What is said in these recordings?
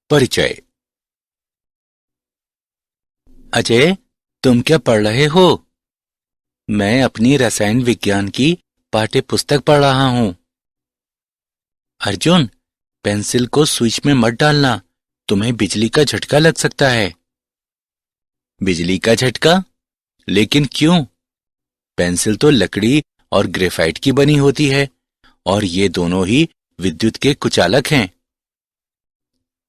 परिचय। अजय, तुम क्या पढ़ रहे हो? मैं अपनी रसायन विज्ञान की पाठ्य पुस्तक पढ़ रहा हूं। अर्जुन, पेंसिल को स्विच में मत डालना, तुम्हें बिजली का झटका लग सकता है। बिजली का झटका? लेकिन क्यों? पेंसिल तो लकड़ी और ग्रेफाइट की बनी होती है और ये दोनों ही विद्युत के कुचालक हैं।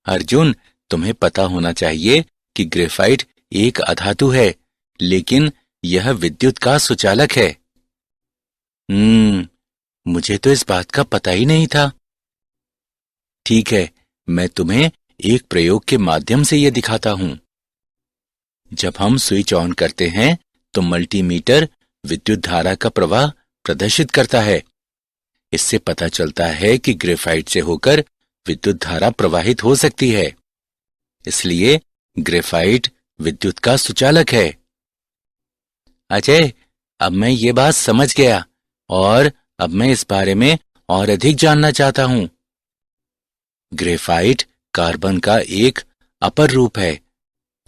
अर्जुन, तुम्हें पता होना चाहिए कि ग्रेफाइट एक अधातु है, लेकिन यह विद्युत का सुचालक है। मुझे तो इस बात का पता ही नहीं था। ठीक है, मैं तुम्हें एक प्रयोग के माध्यम से यह दिखाता हूं। जब हम स्विच ऑन करते हैं तो मल्टीमीटर विद्युत धारा का प्रवाह प्रदर्शित करता है। इससे पता चलता है कि ग्रेफाइट से होकर विद्युत धारा प्रवाहित हो सकती है। इसलिए ग्रेफाइट विद्युत का सुचालक है। अजय, अब मैं ये बात समझ गया और अब मैं इस बारे में और अधिक जानना चाहता हूं। ग्रेफाइट कार्बन का एक अपर रूप है।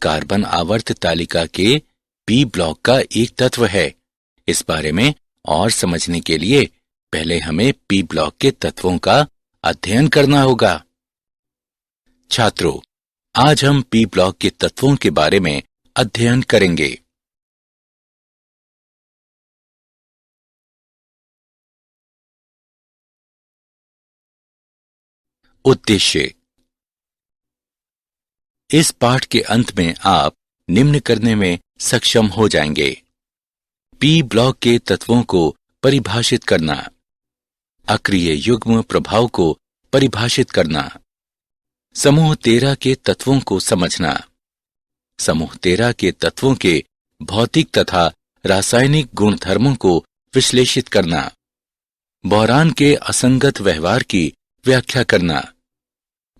कार्बन आवर्त तालिका के पी ब्लॉक का एक तत्व है। इस बारे में और समझने के लिए पहले हमें पी ब्लॉक के तत्वों का अध्ययन करना होगा। छात्रों, आज हम पी ब्लॉक के तत्वों के बारे में अध्ययन करेंगे। उद्देश्य। इस पाठ के अंत में आप निम्न करने में सक्षम हो जाएंगे। पी ब्लॉक के तत्वों को परिभाषित करना, अक्रिय युग्म प्रभाव को परिभाषित करना, समूह 13 के तत्वों को समझना, समूह 13 के तत्वों के भौतिक तथा रासायनिक गुणधर्मों को विश्लेषित करना, बोरान के असंगत व्यवहार की व्याख्या करना,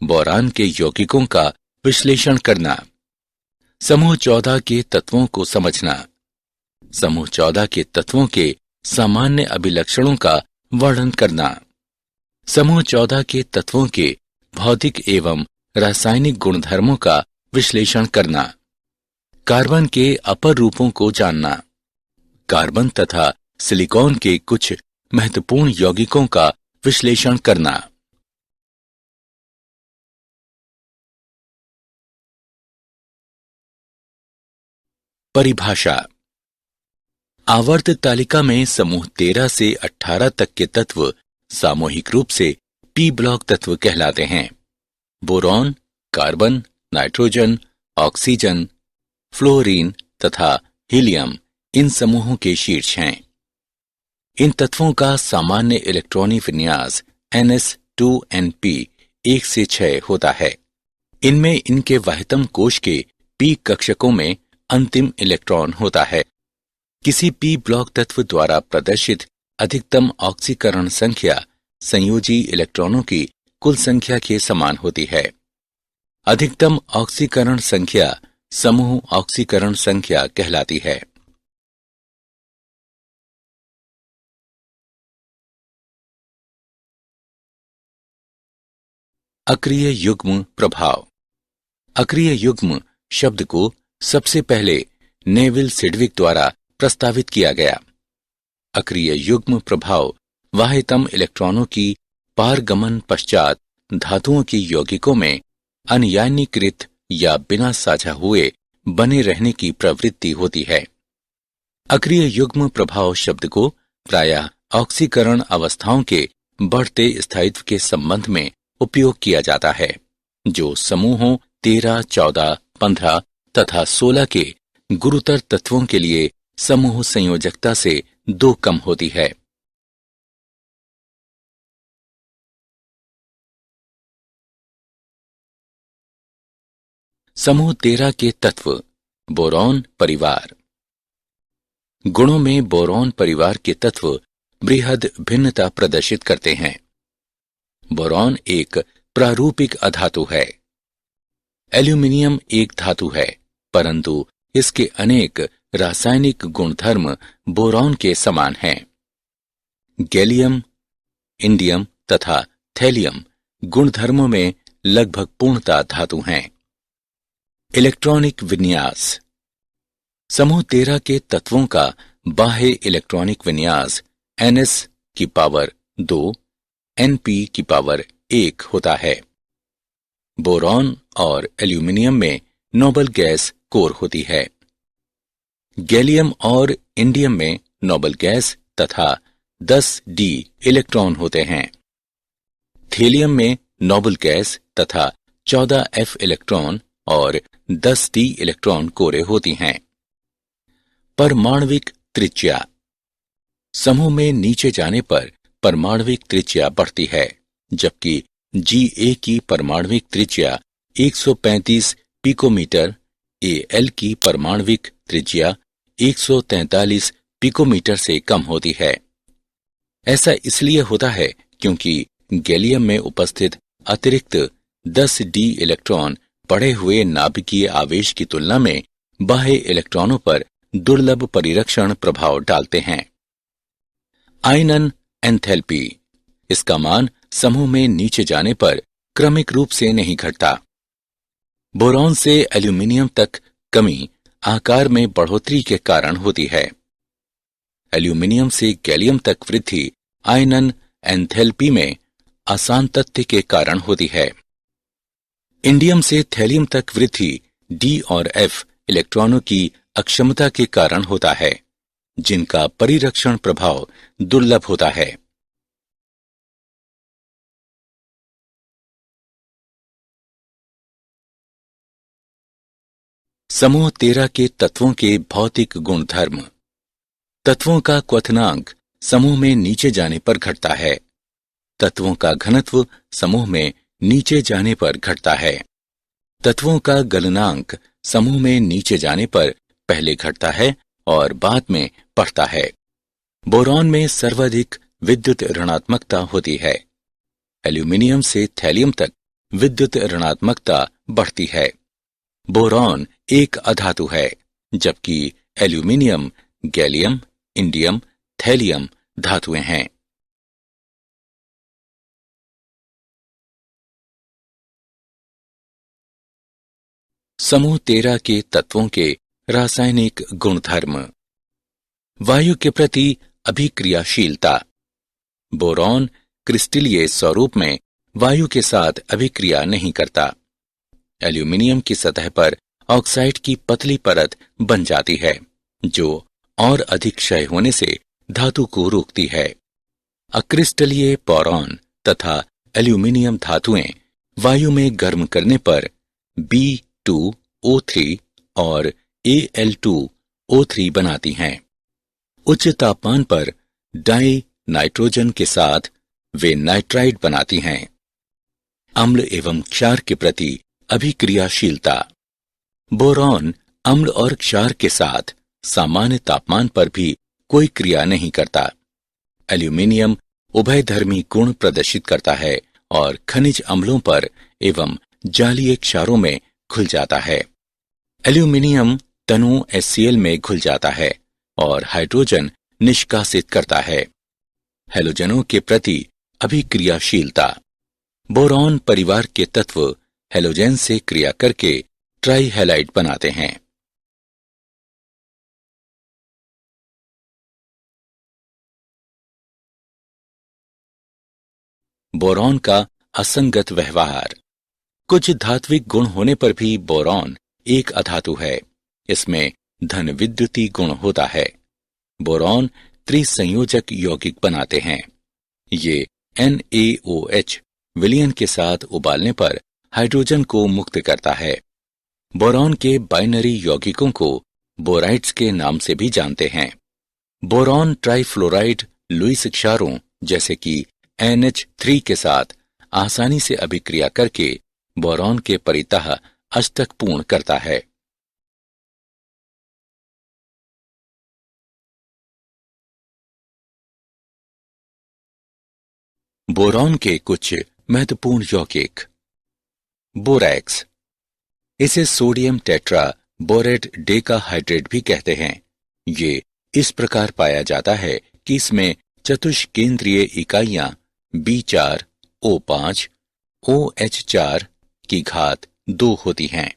बोरान के यौगिकों का विश्लेषण करना, समूह 14 के तत्वों को समझना, समूह 14 के तत्वों के सामान्य अभिलक्षणों का वर्णन करना, समूह 14 के तत्वों के भौतिक एवं रासायनिक गुणधर्मों का विश्लेषण करना, कार्बन के अपर रूपों को जानना, कार्बन तथा सिलिकॉन के कुछ महत्वपूर्ण यौगिकों का विश्लेषण करना। परिभाषा। आवर्त तालिका में समूह 13 से 18 तक के तत्व सामूहिक रूप से पी ब्लॉक तत्व कहलाते हैं। Boron, carbon, nitrogen, oxygen, fluorine तथा हीलियम इन समूहों के शीर्ष हैं। इन तत्वों का सामान्य इलेक्ट्रॉनिक विन्यास ns2np 1 से 6 होता है। इनमें इनके वाह्यतम कोश के पी कक्षकों में अंतिम इलेक्ट्रॉन होता है। किसी पी ब्लॉक तत्व द्वारा प्रदर्शित अधिकतम ऑक्सीकरण संख्या संयोजी इलेक्ट्रॉनों की कुल संख्या के समान होती है। अधिकतम ऑक्सीकरण संख्या समूह ऑक्सीकरण संख्या कहलाती है। अक्रिय युग्म प्रभाव। अक्रिय युग्म शब्द को सबसे पहले नेविल सिडविक द्वारा प्रस्तावित किया गया। अक्रिय युग्म प्रभाव वाह्यतम इलेक्ट्रॉनों की पारगमन पश्चात धातुओं की यौगिकों में अनयानीकृत या बिना साझा हुए बने रहने की प्रवृत्ति होती है। अक्रिय युग्म प्रभाव शब्द को प्रायः ऑक्सीकरण अवस्थाओं के बढ़ते स्थायित्व के संबंध में उपयोग किया जाता है, जो समूहों 13, 14, 15 तथा 16 के गुरुतर तत्वों के लिए समूह संयोजकता से 2 कम होती है। समूह 13 के तत्व। बोरॉन परिवार। गुणों में बोरॉन परिवार के तत्व बृहद भिन्नता प्रदर्शित करते हैं। बोरॉन एक प्रारूपिक अधातु है। एल्यूमिनियम एक धातु है, परंतु इसके अनेक रासायनिक गुणधर्म बोरॉन के समान हैं। गैलियम इंडियम तथा थैलियम गुणधर्मों में लगभग पूर्णता धातु हैं। इलेक्ट्रॉनिक विन्यास। समूह 13 के तत्वों का बाह्य इलेक्ट्रॉनिक विन्यास Ns⁻2 Np⁻1 होता है। बोरॉन और एल्यूमिनियम में नोबल गैस कोर होती है। गैलियम और इंडियम में नोबल गैस तथा 10d इलेक्ट्रॉन होते हैं। थेलियम में नोबल गैस तथा 14f इलेक्ट्रॉन और 10d इलेक्ट्रॉन कोरें होती हैं। परमाणविक त्रिज्या। समूह में नीचे जाने पर परमाणविक त्रिज्या बढ़ती है, जबकि Ga की परमाणविक त्रिज्या 135 पिकोमीटर, Al की परमाणविक त्रिज्या 143 पिकोमीटर से कम होती है। ऐसा इसलिए होता है क्योंकि गैलियम में उपस्थित अतिरिक्त 10d इलेक्ट्रॉन बढ़े हुए नाभिकीय आवेश की तुलना में बाह्य इलेक्ट्रॉनों पर दुर्लभ परिरक्षण प्रभाव डालते हैं। आयनन एंथैल्पी। इसका मान समूह में नीचे जाने पर क्रमिक रूप से नहीं घटता। बोरॉन से एल्यूमिनियम तक कमी आकार में बढ़ोतरी के कारण होती है। एल्यूमिनियम से गैलियम तक वृद्धि आयनन एंथैल्पी में असांतत्य के कारण होती है। इंडियम से थैलियम तक वृद्धि D और F इलेक्ट्रॉनों की अक्षमता के कारण होता है, जिनका परिरक्षण प्रभाव दुर्लभ होता है। समूह 13 के तत्वों के भौतिक गुणधर्म। तत्वों का क्वथनांक समूह में नीचे जाने पर घटता है। तत्वों का घनत्व समूह में नीचे जाने पर घटता है। तत्वों का गलनांक समूह में नीचे जाने पर पहले घटता है और बाद में बढ़ता है। बोरॉन में सर्वाधिक विद्युत ऋणात्मकता होती है। एल्यूमिनियम से थैलियम तक विद्युत ऋणात्मकता बढ़ती है। बोरॉन एक अधातु है, जबकि एल्यूमिनियम, गैलियम, इंडियम, थैलियम धातुएं हैं। समूह 13 के तत्वों के रासायनिक गुणधर्म। वायु के प्रति अभिक्रियाशीलता। बोरॉन क्रिस्टलीय स्वरूप में वायु के साथ अभिक्रिया नहीं करता। एल्यूमिनियम की सतह पर ऑक्साइड की पतली परत बन जाती है, जो और अधिक क्षय होने से धातु को रोकती है। अक्रिस्टलीय बोरॉन तथा एल्यूमिनियम धातुएं वायु में गर्म करने पर B2O3 और Al2O3 बनाती हैं। उच्च तापमान पर डाई नाइट्रोजन के साथ वे नाइट्राइड बनाती हैं। अम्ल एवं क्षार के प्रति अभिक्रियाशीलता। बोरॉन अम्ल और क्षार के साथ सामान्य तापमान पर भी कोई क्रिया नहीं करता। एल्यूमिनियम उभयधर्मी गुण प्रदर्शित करता है और खनिज अम्लों पर एवं जालीय क्षारों में घुल जाता है। एल्यूमिनियम तनु HCl में घुल जाता है और हाइड्रोजन निष्कासित करता है। हैलोजनों के प्रति अभिक्रियाशीलता। बोरॉन परिवार के तत्व हैलोजन से क्रिया करके ट्राइहैलाइड बनाते हैं। बोरॉन का असंगत व्यवहार। कुछ धात्विक गुण होने पर भी बोरॉन एक अधातु है। इसमें धन विद्युती गुण होता है। बोरॉन त्रिसंयोजक यौगिक बनाते हैं। ये NaOH विलयन के साथ उबालने पर हाइड्रोजन को मुक्त करता है। बोरॉन के बाइनरी यौगिकों को बोराइड्स के नाम से भी जानते हैं। बोरॉन ट्राइफ्लोराइड लुईस क्षारों जैसे कि NH3 के साथ आसानी से अभिक्रिया करके बोरॉन के परितः अष्टक पूर्ण करता है। बोरॉन के कुछ महत्वपूर्ण यौगिक। बोरैक्स। इसे सोडियम टेट्रा बोरेट डेकाहाइड्रेट भी कहते हैं। ये इस प्रकार पाया जाता है कि इसमें चतुष्केंद्रीय इकाइयां B4O5 OH4 की घात 2 होती हैं।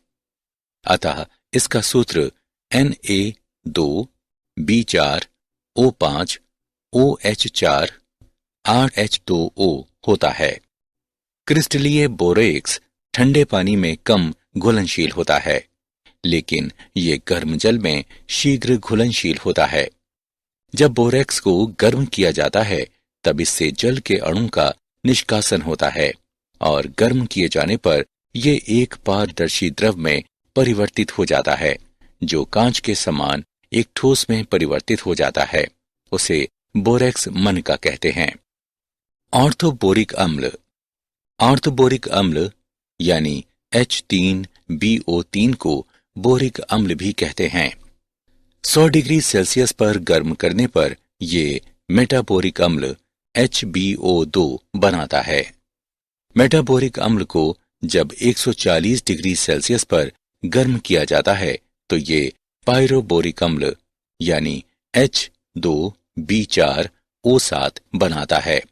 अतः इसका सूत्र Na2B4O5 OH4 8H2O होता है। क्रिस्टलीय बोरेक्स ठंडे पानी में कम घुलनशील होता है, लेकिन ये गर्म जल में शीघ्र घुलनशील होता है। जब बोरेक्स को गर्म किया जाता है तब इससे जल के अणु का निष्कासन होता है और गर्म किए जाने पर ये एक पारदर्शी द्रव में परिवर्तित हो जाता है, जो कांच के समान एक ठोस में परिवर्तित हो जाता है। उसे बोरेक्स मनका कहते हैं। ऑर्थोबोरिक अम्ल। ऑर्थोबोरिक अम्ल यानी H3BO3 को बोरिक अम्ल भी कहते हैं। 100 डिग्री सेल्सियस पर गर्म करने पर ये मेटाबोरिक अम्ल HBO2 बनाता है। मेटाबोरिक अम्ल को जब 140 डिग्री सेल्सियस पर गर्म किया जाता है तो ये पायरोबोरिक अम्ल यानी H2B4O7 बनाता है,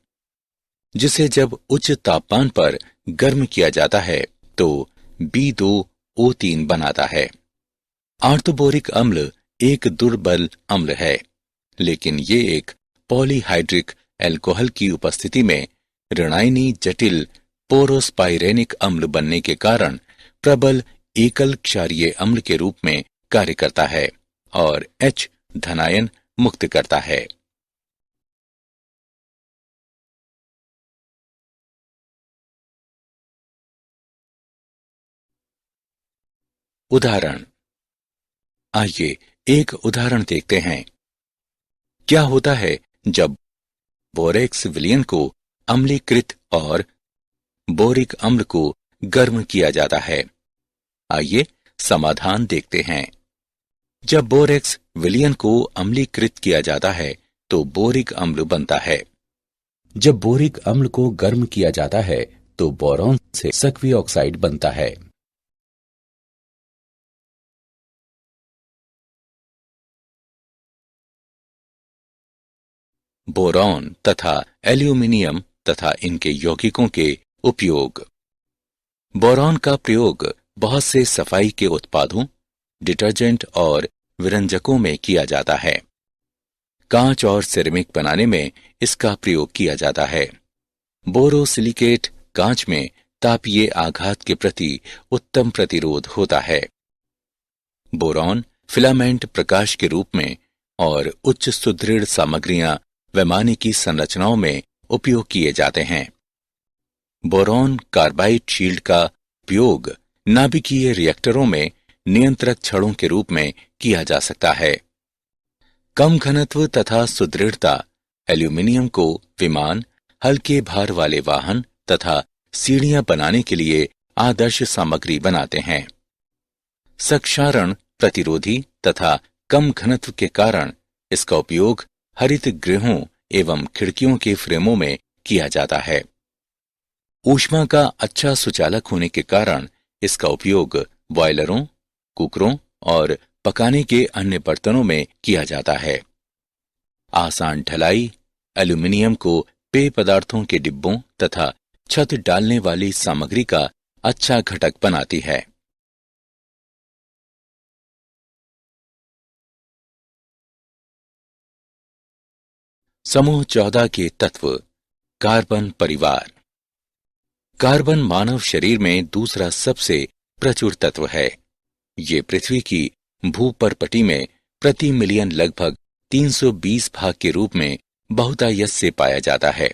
जिसे जब उच्च तापमान पर गर्म किया जाता है तो B2O3 बनाता है। ऑर्थोबोरिक अम्ल एक दुर्बल अम्ल है, लेकिन ये एक पॉलीहाइड्रिक अल्कोहल की उपस्थिति में ऋणायनी जटिल पोरोस्पाइरेनिक अम्ल बनने के कारण प्रबल एकल क्षारीय अम्ल के रूप में कार्य करता है और H धनायन मुक्त करता है। उदाहरण। आइए एक उदाहरण देखते हैं। क्या होता है जब बोरेक्स विलयन को अम्लीकृत और बोरिक अम्ल को गर्म किया जाता है? आइए समाधान देखते हैं। जब बोरेक्स विलयन को अम्लीकृत किया जाता है तो बोरिक अम्ल बनता है। जब बोरिक अम्ल को गर्म किया जाता है तो बोरॉन से सक्रिय ऑक्साइड बनता है। बोरॉन तथा एल्यूमिनियम तथा इनके यौगिकों के उपयोग। बोरॉन का प्रयोग बहुत से सफाई के उत्पादों, डिटर्जेंट और व्यंजकों में किया जाता है। कांच और सिरेमिक बनाने में इसका प्रयोग किया जाता है। बोरोसिलिकेट कांच में तापीय आघात के प्रति उत्तम प्रतिरोध होता है। बोरॉन फिलामेंट प्रकाश के रूप में और उच्च सुदृढ़ सामग्रियां वैमानिकी संरचनाओं में उपयोग किए जाते हैं। बोरॉन कार्बाइड शील्ड का उपयोग नाभिकीय रिएक्टरों में नियंत्रक छड़ों के रूप में किया जा सकता है। कम घनत्व तथा सुदृढ़ता एल्यूमिनियम को विमान, हल्के भार वाले वाहन तथा सीढ़ियां बनाने के लिए आदर्श सामग्री बनाते हैं। क्षारण प्रतिरोधी तथा कम घनत्व के कारण इसका उपयोग हरित गृहों एवं खिड़कियों के फ्रेमों में किया जाता है। ऊष्मा का अच्छा सुचालक होने के कारण इसका उपयोग बॉयलरों, कुकरों और पकाने के अन्य बर्तनों में किया जाता है। आसान ढलाई एल्यूमिनियम को पेय पदार्थों के डिब्बों तथा छत डालने वाली सामग्री का अच्छा घटक बनाती है। समूह 14 के तत्व। कार्बन परिवार। कार्बन मानव शरीर में दूसरा सबसे प्रचुर तत्व है। ये पृथ्वी की भूपर्पटी में प्रति मिलियन लगभग 320 भाग के रूप में बहुतायत से पाया जाता है।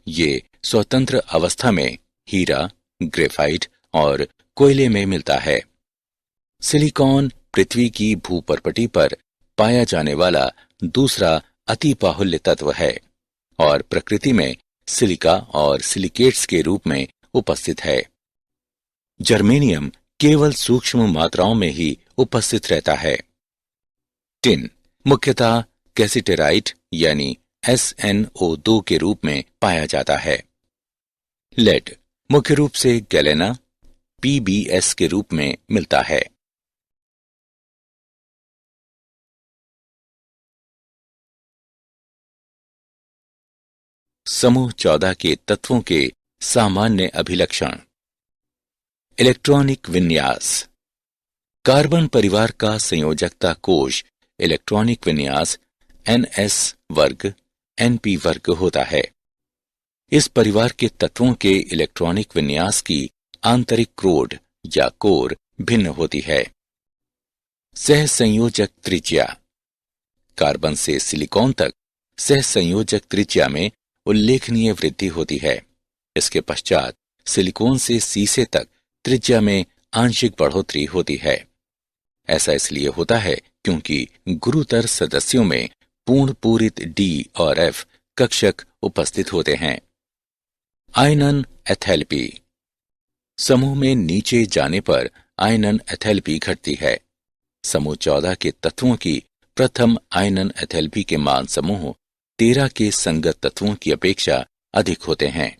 ये स्वतंत्र अवस्था में हीरा, ग्रेफाइट और कोयले में मिलता है। सिलिकॉन पृथ्वी की भूपर्पटी पर पाया जाने वाला दूसरा अति बाहुल्य तत्व है और प्रकृति में सिलिका और सिलिकेट्स के रूप में उपस्थित है। जर्मेनियम केवल सूक्ष्म मात्राओं में ही उपस्थित रहता है। टिन मुख्यतः कैसिटेराइट यानी SnO2 के रूप में पाया जाता है। लेड मुख्य रूप से गैलेना PbS के रूप में मिलता है। समूह 14 के तत्वों के सामान्य अभिलक्षण। इलेक्ट्रॉनिक विन्यास। कार्बन परिवार का संयोजकता कोश इलेक्ट्रॉनिक विन्यास ns वर्ग np वर्ग होता है। इस परिवार के तत्वों के इलेक्ट्रॉनिक विन्यास की आंतरिक क्रोड या कोर भिन्न होती है। सहसंयोजक त्रिज्या। कार्बन से सिलिकॉन तक सहसंयोजक त्रिज्या में उल्लेखनीय वृद्धि होती है। इसके पश्चात सिलिकॉन से सीसे तक त्रिज्या में आंशिक बढ़ोतरी होती है। ऐसा इसलिए होता है क्योंकि गुरुतर सदस्यों में पूर्ण पूरित डी और एफ कक्षक उपस्थित होते हैं। आयनन एथैल्पी। समूह में नीचे जाने पर आयनन एथैल्पी घटती है। समूह 14 के तत्वों की प्रथम आयनन एथैल्पी के मान समूह 13 के संगत तत्वों की अपेक्षा अधिक होते हैं।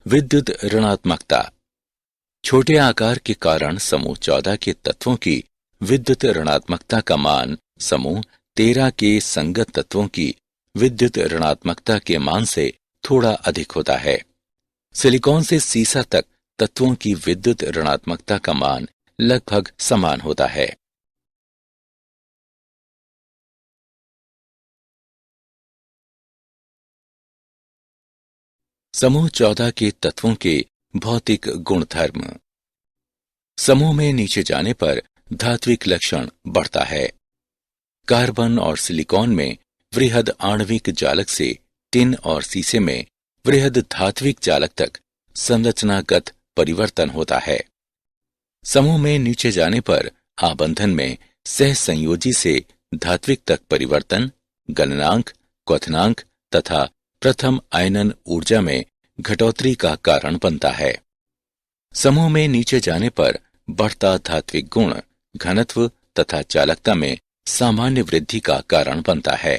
विद्युत ऋणात्मकता। छोटे आकार के कारण समूह 14 के तत्वों की विद्युत ऋणात्मकता का मान समूह 13 के संगत तत्वों की विद्युत ऋणात्मकता के मान से थोड़ा अधिक होता है। सिलिकॉन से सीसा तक तत्वों की विद्युत ऋणात्मकता का मान लगभग समान होता है। समूह 14 के तत्वों के भौतिक गुणधर्म। समूह में नीचे जाने पर धात्विक लक्षण बढ़ता है। कार्बन और सिलिकॉन में वृहद आणविक जालक से टिन और सीसे में वृहद धात्विक जालक तक संरचनागत परिवर्तन होता है। समूह में नीचे जाने पर आबंधन में सहसंयोजी से धात्विक तक परिवर्तन गलनांक, क्वथनांक तथा प्रथम आयनन ऊर्जा में घटोतरी का कारण बनता है। समूह में नीचे जाने पर बढ़ता धात्विक गुण घनत्व तथा चालकता में सामान्य वृद्धि का कारण बनता है।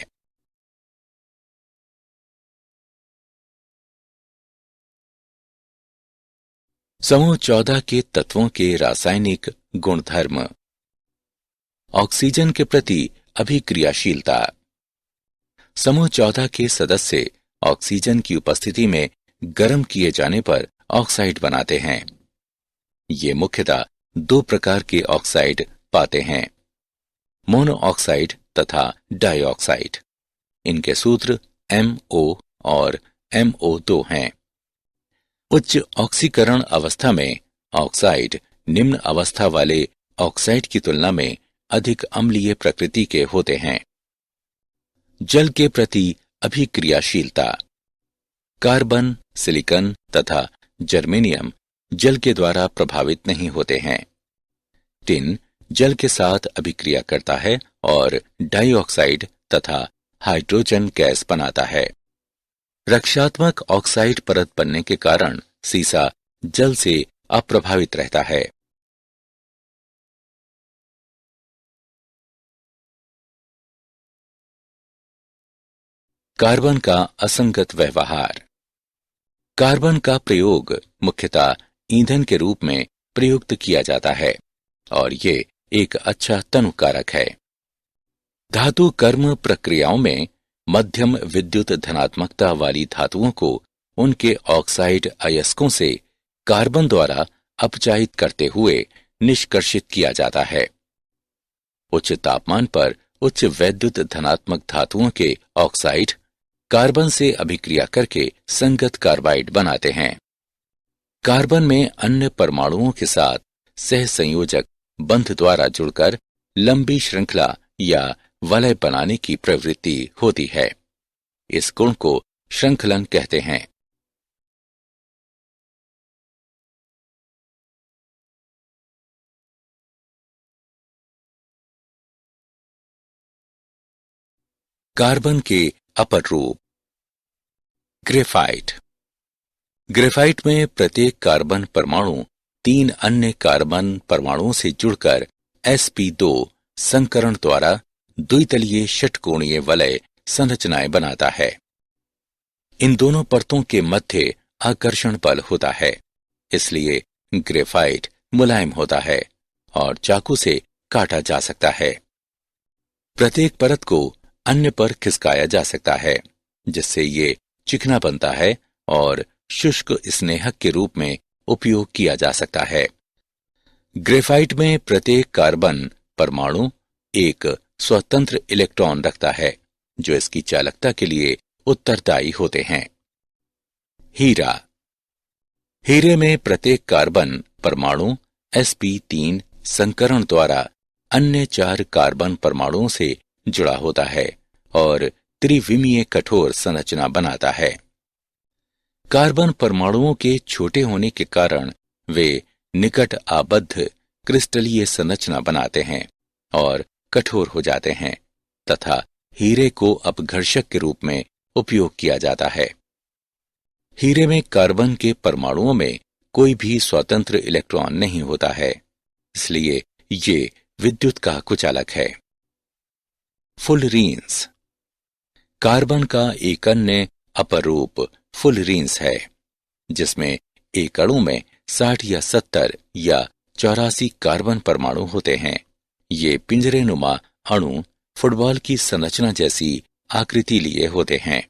समूह 14 के तत्वों के रासायनिक गुणधर्म। ऑक्सीजन के प्रति अभिक्रियाशीलता। समूह 14 के सदस्य ऑक्सीजन की उपस्थिति में गर्म किए जाने पर ऑक्साइड बनाते हैं। ये मुख्यतः दो प्रकार के ऑक्साइड पाते हैं, मोनो ऑक्साइड तथा डाइऑक्साइड। इनके सूत्र MO और MO2 हैं। उच्च ऑक्सीकरण अवस्था में ऑक्साइड निम्न अवस्था वाले ऑक्साइड की तुलना में अधिक अम्लीय प्रकृति के होते हैं। जल के प्रति अभिक्रियाशीलता। कार्बन, सिलिकॉन तथा जर्मेनियम जल के द्वारा प्रभावित नहीं होते हैं। टिन जल के साथ अभिक्रिया करता है और डाइऑक्साइड तथा हाइड्रोजन गैस बनाता है। रक्षात्मक ऑक्साइड परत बनने के कारण सीसा जल से अप्रभावित रहता है। कार्बन का असंगत व्यवहार। कार्बन का प्रयोग मुख्यतः ईंधन के रूप में प्रयुक्त किया जाता है और ये एक अच्छा तनुकारक है। धातु कर्म प्रक्रियाओं में मध्यम विद्युत धनात्मकता वाली धातुओं को उनके ऑक्साइड अयस्कों से कार्बन द्वारा अपचायित करते हुए निष्कर्षित किया जाता है। उच्च तापमान पर उच्च वैद्युत धनात्मक धातुओं के ऑक्साइड कार्बन से अभिक्रिया करके संगत कार्बाइड बनाते हैं। कार्बन में अन्य परमाणुओं के साथ सहसंयोजक बंध द्वारा जुड़कर लंबी श्रृंखला या वलय बनाने की प्रवृत्ति होती है। इस गुण को श्रृंखलन कहते हैं। कार्बन के अपर रूप। ग्रेफाइट। ग्रेफाइट में प्रत्येक कार्बन परमाणु 3 अन्य कार्बन परमाणुओं से जुड़कर sp2 संकरण द्वारा द्वितलीय षटकोणीय वलय संरचनाएं बनाता है। इन दोनों परतों के मध्य आकर्षण बल होता है, इसलिए ग्रेफाइट मुलायम होता है और चाकू से काटा जा सकता है। प्रत्येक परत को अन्य पर खिसकाया जा सकता है, जिससे ये चिकना बनता है और शुष्क स्नेहक के रूप में उपयोग किया जा सकता है। ग्रेफाइट में प्रत्येक कार्बन परमाणु एक स्वतंत्र इलेक्ट्रॉन रखता है जो इसकी चालकता के लिए उत्तरदायी होते हैं। हीरा। हीरे में प्रत्येक कार्बन परमाणु sp3 संकरण द्वारा अन्य 4 कार्बन परमाणुओं से जुड़ा होता है और त्रिविमीय कठोर संरचना बनाता है। कार्बन परमाणुओं के छोटे होने के कारण वे निकट आबद्ध क्रिस्टलीय संरचना बनाते हैं और कठोर हो जाते हैं तथा हीरे को अपघर्षक के रूप में उपयोग किया जाता है। हीरे में कार्बन के परमाणुओं में कोई भी स्वतंत्र इलेक्ट्रॉन नहीं होता है, इसलिए ये विद्युत का कुचालक है। फुलरीन्स। कार्बन का एक अन्य अपरूप फुलरीन्स है जिसमें एक अणु में 60 या 70 या 84 कार्बन परमाणु होते हैं। ये पिंजरेनुमा अणु फुटबॉल की संरचना जैसी आकृति लिए होते हैं।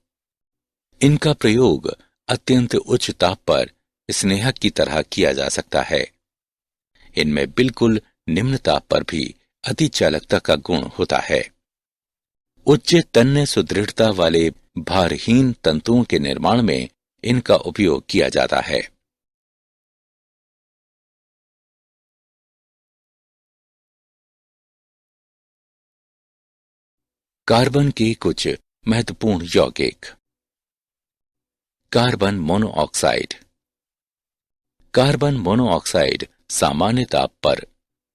इनका प्रयोग अत्यंत उच्च ताप पर स्नेहक की तरह किया जा सकता है। इनमें बिल्कुल निम्न ताप पर भी अतिचालकता का गुण होता है। उच्च तन्य सुदृढ़ता वाले भारहीन तंतुओं के निर्माण में इनका उपयोग किया जाता है। कार्बन के कुछ महत्वपूर्ण यौगिक। Carbon monoxide. कार्बन मोनोऑक्साइड सामान्य ताप पर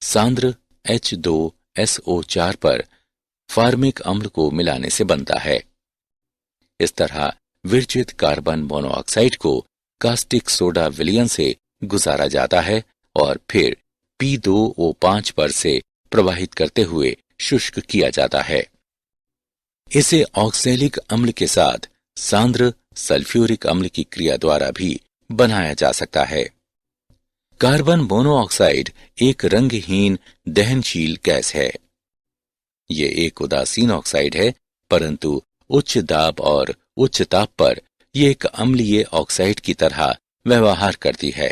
सांद्र H2SO4 पर फार्मिक अम्ल को मिलाने से बनता है। इस तरह विरचित कार्बन मोनोऑक्साइड को कास्टिक सोडा विलयन से गुजारा जाता है और फिर P2O5 पर से प्रवाहित करते हुए शुष्क किया जाता है। इसे ऑक्सैलिक अम्ल के साथ सांद्र सल्फ्यूरिक अम्ल की क्रिया द्वारा भी बनाया जा सकता है। कार्बन मोनोऑक्साइड एक रंगहीन दहनशील गैस है। ये एक उदासीन ऑक्साइड है, परंतु उच्च दाब और उच्च ताप पर यह एक अम्लीय ऑक्साइड की तरह व्यवहार करती है।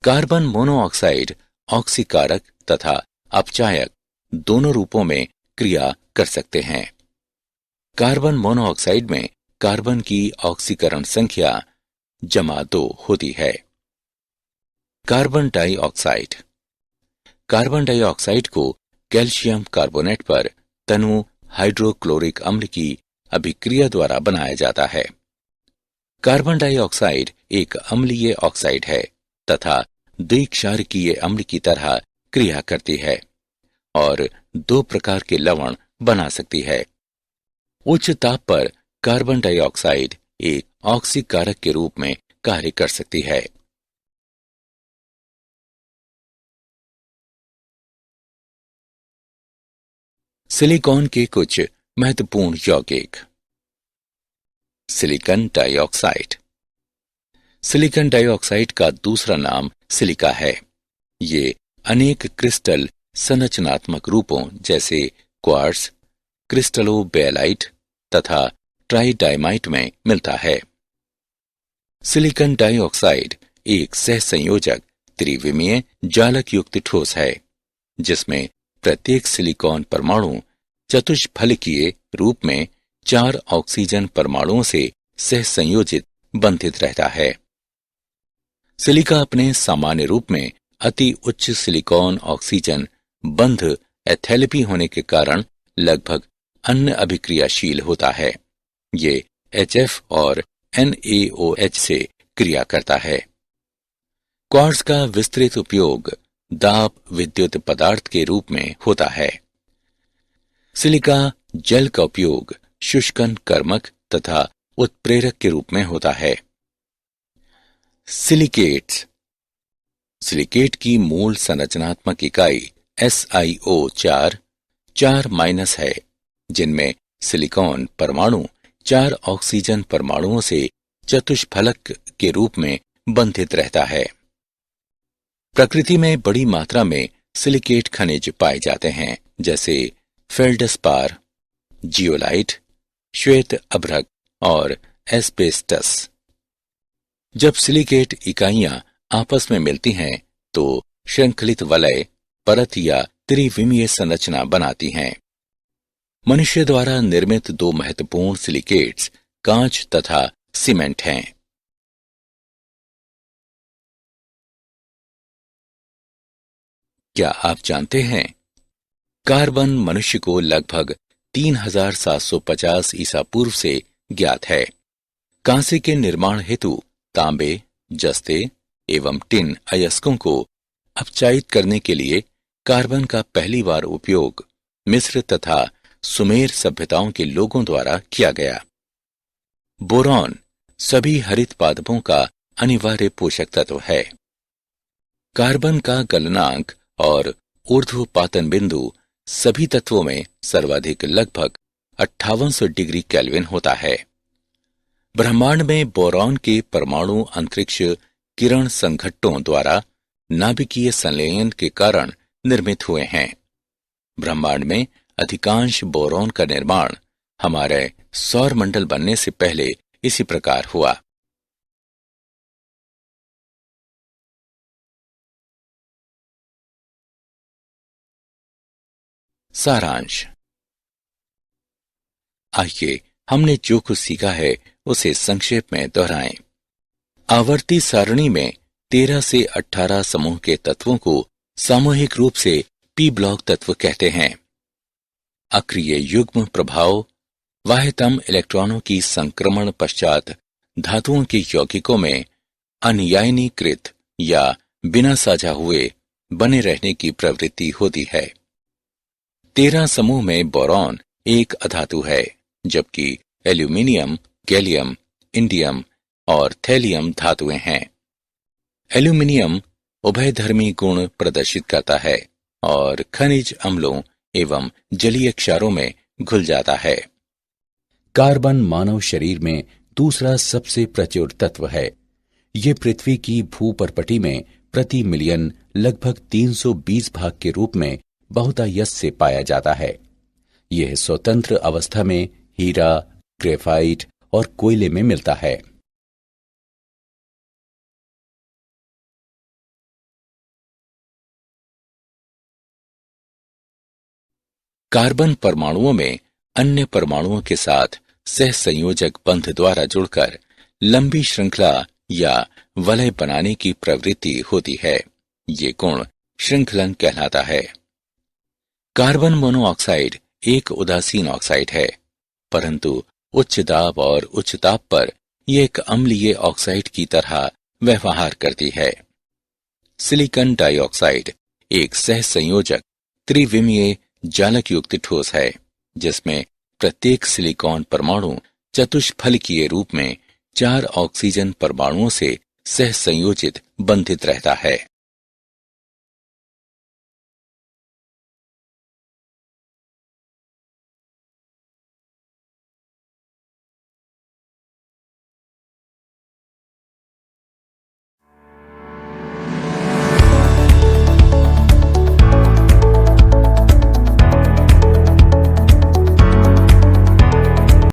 कार्बन मोनोऑक्साइड ऑक्सीकारक तथा अपचायक दोनों रूपों में क्रिया कर सकते हैं। कार्बन मोनोऑक्साइड में कार्बन की ऑक्सीकरण संख्या ×2 होती है। Carbon dioxide. कार्बन डाइऑक्साइड को कैल्शियम कार्बोनेट पर तनु हाइड्रोक्लोरिक अम्ल की अभिक्रिया द्वारा बनाया जाता है। कार्बन डाइऑक्साइड एक अम्लीय ऑक्साइड है तथा द्विक्षारकीय अम्ल की तरह क्रिया करती है और 2 प्रकार के लवण बना सकती है। उच्च ताप पर कार्बन डाइऑक्साइड एक ऑक्सीकारक के रूप में कार्य कर सकती है। सिलिकॉन के कुछ महत्वपूर्ण यौगिक। Silicon dioxide. सिलिकॉन डाइऑक्साइड का दूसरा नाम सिलिका है। ये अनेक क्रिस्टल संरचनात्मक रूपों जैसे क्वार्ट्ज, क्रिस्टलोबेलाइट तथा ट्राइडाइमाइट में मिलता है। सिलिकॉन डाइऑक्साइड एक सहसंयोजक त्रिविमीय जालक युक्त ठोस है जिसमें प्रत्येक सिलिकॉन परमाणु चतुष्फलकीय रूप में 4 ऑक्सीजन परमाणुओं से सहसंयोजित बंधित रहता है। सिलिका अपने सामान्य रूप में अति उच्च सिलिकॉन ऑक्सीजन बंध एथैलेपी होने के कारण लगभग अन्य अभिक्रियाशील होता है। ये HF और NaOH से क्रिया करता है। क्वार्ट्ज का विस्तृत उपयोग दाब विद्युत पदार्थ के रूप में होता है। सिलिका जल का उपयोग शुष्कन कर्मक तथा उत्प्रेरक के रूप में होता है। सिलिकेट्स। सिलिकेट की मूल संरचनात्मक इकाई SiO4 4- है, जिनमें सिलिकॉन परमाणु 4 ऑक्सीजन परमाणुओं से चतुष्फलक के रूप में बंधित रहता है। प्रकृति में बड़ी मात्रा में सिलिकेट खनिज पाए जाते हैं, जैसे फेल्डस्पार, जियोलाइट, श्वेत अभ्रक और एस्बेस्टस। जब सिलिकेट इकाइयां आपस में मिलती हैं तो श्रृंखलित वलय, परत या त्रिविमीय संरचना बनाती हैं। मनुष्य द्वारा निर्मित दो महत्वपूर्ण सिलिकेट्स कांच तथा सीमेंट हैं। क्या आप जानते हैं, कार्बन मनुष्य को लगभग 3750 ईसा पूर्व से ज्ञात है। कांसे के निर्माण हेतु तांबे, जस्ते एवं टिन अयस्कों को अपचायित करने के लिए कार्बन का पहली बार उपयोग मिस्र तथा सुमेर सभ्यताओं के लोगों द्वारा किया गया। बोरॉन सभी हरित पादपों का अनिवार्य पोषक तत्व है। कार्बन का गलनांक और ऊर्ध्वपातन बिंदु सभी तत्वों में सर्वाधिक लगभग 5800 डिग्री केल्विन होता है। ब्रह्मांड में बोरॉन के परमाणु अंतरिक्ष किरण संघट्टों द्वारा नाभिकीय संलयन के कारण निर्मित हुए हैं। ब्रह्मांड में अधिकांश बोरॉन का निर्माण हमारे सौर मंडल बनने से पहले इसी प्रकार हुआ। सारांश। आइए हमने जो कुछ सीखा है उसे संक्षेप में दोहराएं। आवर्ती सारणी में 13 से 18 समूह के तत्वों को सामूहिक रूप से पी ब्लॉक तत्व कहते हैं। अक्रिय युग्म प्रभाव बाह्यतम इलेक्ट्रॉनों की संक्रमण पश्चात धातुओं के यौगिकों में अनियायनीकृत या बिना साझा हुए बने रहने की प्रवृत्ति होती है। 13 समूह में बोरॉन एक अधातु है, जबकि एल्यूमिनियम, गैलियम, इंडियम और थैलियम धातुएं हैं। एल्यूमिनियम उभयधर्मी गुण प्रदर्शित करता है और खनिज अम्लों एवं जलीय क्षारों में घुल जाता है। कार्बन मानव शरीर में दूसरा सबसे प्रचुर तत्व है। ये पृथ्वी की भूपर्पटी में प्रति मिलियन लगभग 320 भाग के रूप में बहुतायत से पाया जाता है। यह स्वतंत्र अवस्था में हीरा, ग्रेफाइट और कोयले में मिलता है। कार्बन परमाणुओं में अन्य परमाणुओं के साथ सहसंयोजक बंध द्वारा जुड़कर लंबी श्रृंखला या वलय बनाने की प्रवृत्ति होती है। ये गुण श्रृंखलन कहलाता है। कार्बन मोनोऑक्साइड एक उदासीन ऑक्साइड है, परंतु उच्च दाब और उच्च ताप पर यह एक अम्लीय ऑक्साइड की तरह व्यवहार करती है। सिलिकॉन डाइऑक्साइड एक सहसंयोजक त्रिविमीय जालक युक्त ठोस है, जिसमें प्रत्येक सिलिकॉन परमाणु चतुष्फलकीय रूप में 4 ऑक्सीजन परमाणुओं से सहसंयोजित बंधित रहता है।